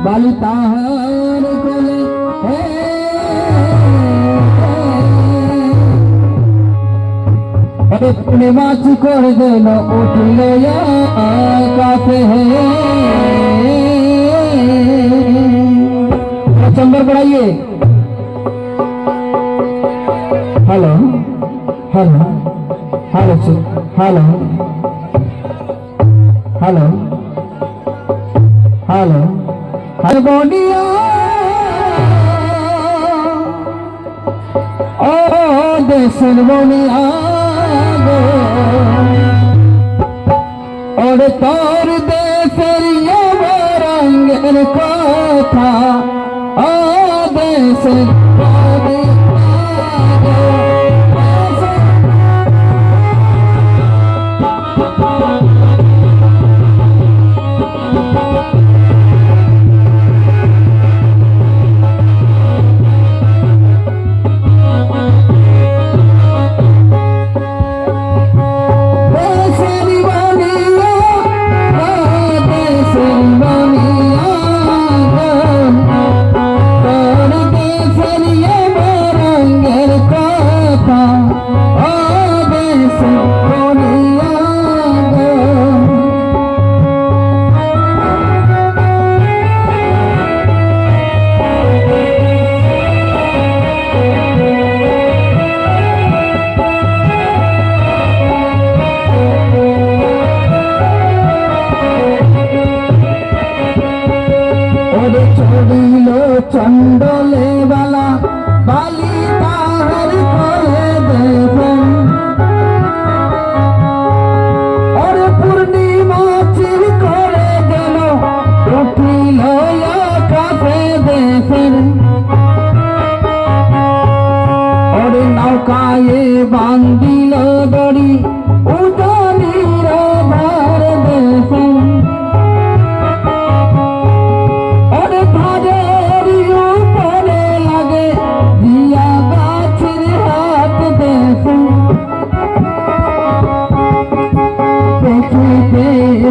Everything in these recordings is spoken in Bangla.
বালি তাহার কোলে अपने माच कर देना उठले काफे चंबर बढ़ाइए। Hello hello hello hello hello hello hello बोनिया ओ देसन बोनिया और तोर देशर रंगेर कथा देश चंडले वाला बाली ताहर कोले देखन और पूर्णिमा चिर करे गलो उठिल आकाशे देखन और नौकाये बांधिल दड़ी उदानीर धार देखन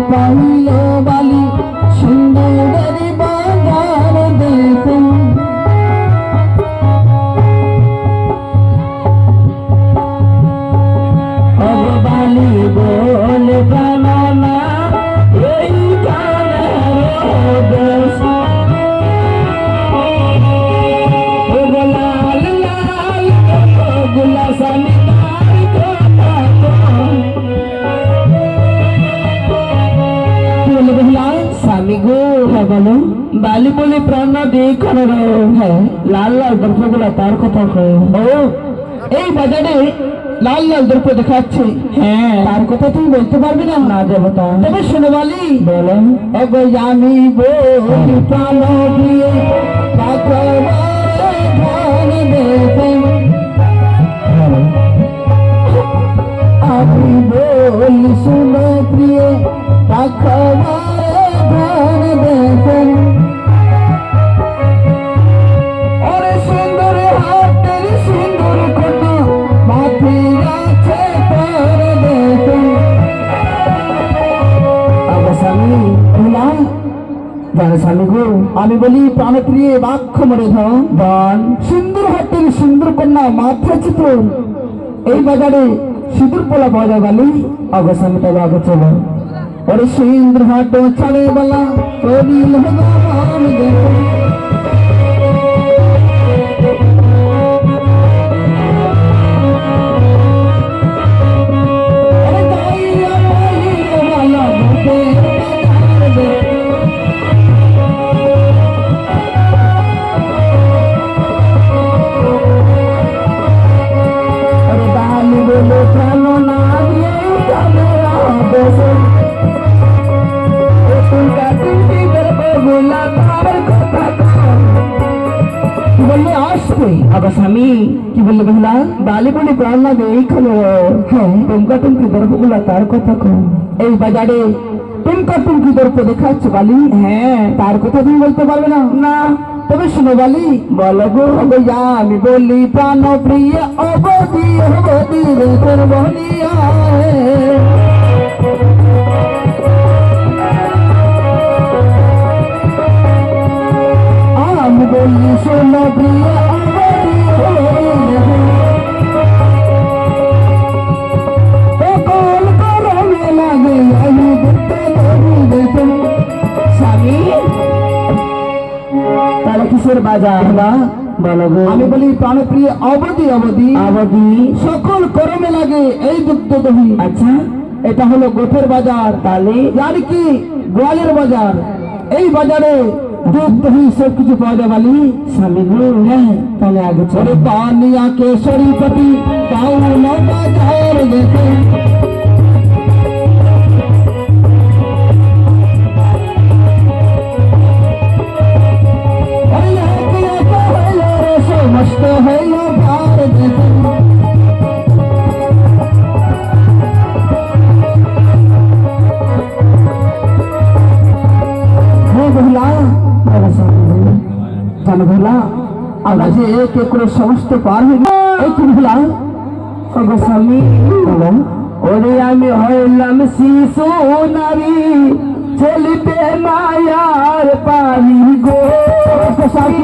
पाइल बाली सुंदर बाजार देखो अब बाली बोल बनाना यही लाल लाल गुलासा स्वामी गो है बोलो बाली बोले प्राण देखो है लाल लाल दर्प गुला तार कथा ओ এই বাজারে লাল লাল দর্প দেখাচ্ছে হ্যাঁ তার কথা তুমি বলতে পারবে না না দেবতা তবে শুনে বলি বলেন ওগো আমি বলি প্রাণ দিয়ে পাকবারে ধান দেখে আমি বলি শুনে প্রিয় পাকবারে ধান দেখেন और सुंदर हाथेर सुंदर कन्या माथे আছে তার দেখেন अब स्वामी भोला জানে স্বামী গো আমি বলি প্রাণপ্রিয় বাক্য মরে ধন সুন্দর হাতের সুন্দর কন্যা মাথা চিতর এই বাজারে সিঁদুর পোলা পাওয়া যায় বলি অবস্বামী তবে আগে চলো और सुंदर हाटो चले वाला करील भगवान देखो अरे गाइया पाइल वाला भूते बाजार देखो अरे दाल बोलो चलो ना ये चले देखो বললে আসবে আবার স্বামী কি বললে বেহলা বালি বলে প্রাণ লাগে এইখানে হ্যাঁ টুমকা টুমকি দর্পগুলা তার কথা কম এই বাজারে টুমকা টুমকি দর্প দেখাচ্ছে বালি হ্যাঁ তার কথা তুমি বলতে পারবে না না তবে শুনো বালি বলো গো আমি বলি প্রাণ প্রিয় অবধি অবধি রেখর বলিয়া বললি শোনো প্রিয় সকল করমে লাগে আমি দেখতে দেখতে স্বামী তাহলে কিসের বাজার না বলো গো। আমি বলি প্রাণপ্রিয় অবধি অবধি অবধি সকল করমে লাগে এই দুগ্ধ দহি। আচ্ছা এটা হলো গোঠের বাজার, তাহলে আর কি গোয়ালের বাজার। এই বাজারে দুধ দহি সব কিছু পাওয়া যায় বলি স্বামী গো। হ্যাঁ তাহলে আগে চলে পানিয়া কেশরী পতি টাউন বাজার যেতে मस्त है यो प्यार देते भोला जान भोला আমরা যে এক এক করে সমস্ত পার হয়ে এই তুমি ভোলা ওগো স্বামী বলো ওরে আমি হইলাম শিশু নারী চলিতে মায়ার পারি গো স্বামী